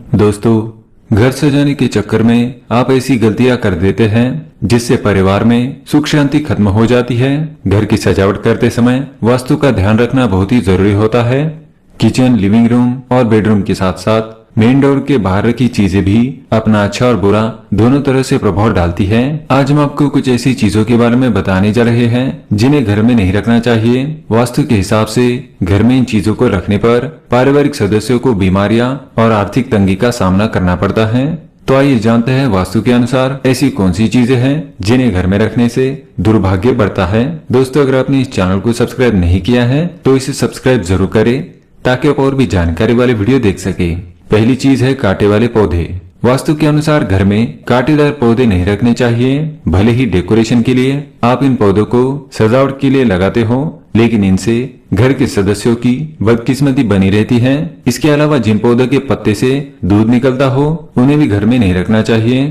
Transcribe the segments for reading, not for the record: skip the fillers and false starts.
दोस्तों, घर सजाने के चक्कर में आप ऐसी गलतियां कर देते हैं जिससे परिवार में सुख शांति खत्म हो जाती है। घर की सजावट करते समय वास्तु का ध्यान रखना बहुत ही जरूरी होता है। किचन, लिविंग रूम और बेडरूम के साथ साथ मेन डोर के बाहर रखी चीजें भी अपना अच्छा और बुरा दोनों तरह से प्रभाव डालती है। आज हम आपको कुछ ऐसी चीजों के बारे में बताने जा रहे हैं जिन्हें घर में नहीं रखना चाहिए। वास्तु के हिसाब से घर में इन चीजों को रखने पर पारिवारिक सदस्यों को बीमारियां और आर्थिक तंगी का सामना करना पड़ता है। तो आइए जानते हैं वास्तु के अनुसार ऐसी कौन सी चीजें हैं जिन्हें घर में रखने से दुर्भाग्य बढ़ता है। दोस्तों, अगर आपने इस चैनल को सब्सक्राइब नहीं किया है तो इसे सब्सक्राइब जरूर करें ताकि आप और भी जानकारी वाले वीडियो देख सके। पहली चीज है कांटे वाले पौधे। वास्तु के अनुसार घर में कांटेदार पौधे नहीं रखने चाहिए। भले ही डेकोरेशन के लिए आप इन पौधों को सजावट के लिए लगाते हो, लेकिन इनसे घर के सदस्यों की बदकिस्मती बनी रहती है। इसके अलावा जिन पौधों के पत्ते से दूध निकलता हो उन्हें भी घर में नहीं रखना चाहिए।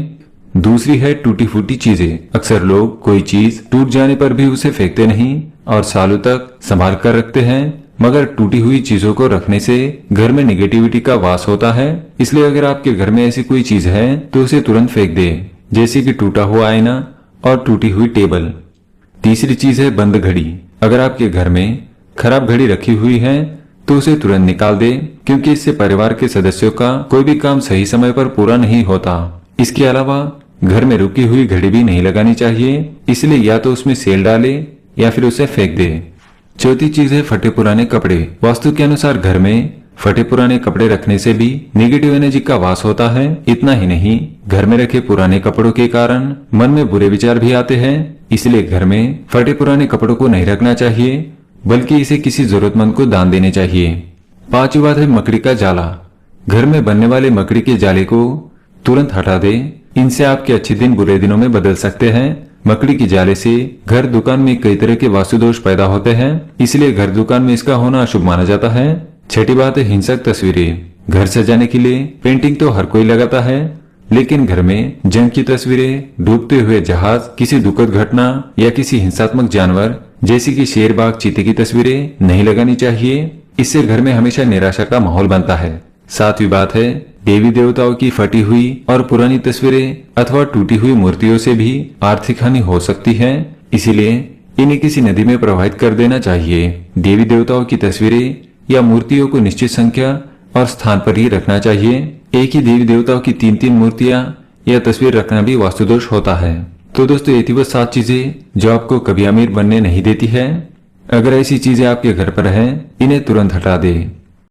दूसरी है टूटी फूटी चीजें। अक्सर लोग कोई चीज टूट जाने पर भी उसे फेंकते नहीं और सालों तक संभाल कर रखते हैं, मगर टूटी हुई चीजों को रखने से घर में नेगेटिविटी का वास होता है। इसलिए अगर आपके घर में ऐसी कोई चीज है तो उसे तुरंत फेंक दे, जैसे कि टूटा हुआ आईना और टूटी हुई टेबल। तीसरी चीज है बंद घड़ी। अगर आपके घर में खराब घड़ी रखी हुई है तो उसे तुरंत निकाल दे, क्योंकि इससे परिवार के सदस्यों का कोई भी काम सही समय पर पूरा नहीं होता। इसके अलावा घर में रुकी हुई घड़ी भी नहीं लगानी चाहिए, इसलिए या तो उसमें सेल डाले या फिर उसे फेंक दे। चौथी चीज है फटे पुराने कपड़े। वास्तु के अनुसार घर में फटे पुराने कपड़े रखने से भी नेगेटिव एनर्जी का वास होता है। इतना ही नहीं, घर में रखे पुराने कपड़ों के कारण मन में बुरे विचार भी आते हैं। इसलिए घर में फटे पुराने कपड़ों को नहीं रखना चाहिए, बल्कि इसे किसी जरूरतमंद को दान देने चाहिए। पांचवी बात है मकड़ी का जाला। घर में बनने वाले मकड़ी के जाले को तुरंत हटा दे। इनसे आपके अच्छे दिन बुरे दिनों में बदल सकते हैं। मकड़ी के जाले से घर दुकान में कई तरह के वास्तु दोष पैदा होते हैं, इसलिए घर दुकान में इसका होना अशुभ माना जाता है। छठी बात है हिंसक तस्वीरें। घर सजाने के लिए पेंटिंग तो हर कोई लगाता है, लेकिन घर में जंग की तस्वीरें, डूबते हुए जहाज, किसी दुखद घटना या किसी हिंसात्मक जानवर जैसे कि शेर, बाघ, चीते की तस्वीरें नहीं लगानी चाहिए। इससे घर में हमेशा निराशा का माहौल बनता है। सातवीं बात है देवी देवताओं की फटी हुई और पुरानी तस्वीरें अथवा टूटी हुई मूर्तियों से भी आर्थिक हानि हो सकती है, इसीलिए इन्हें किसी नदी में प्रवाहित कर देना चाहिए। देवी देवताओं की तस्वीरें या मूर्तियों को निश्चित संख्या और स्थान पर ही रखना चाहिए। एक ही देवी देवताओं की 3-3 मूर्तियां या तस्वीर रखना भी वास्तुदोष होता है। तो दोस्तों, ये थी वो 7 चीजें जो आपको कभी अमीर बनने नहीं देती है। अगर ऐसी चीजें आपके घर पर है, इन्हें तुरंत हटा दे।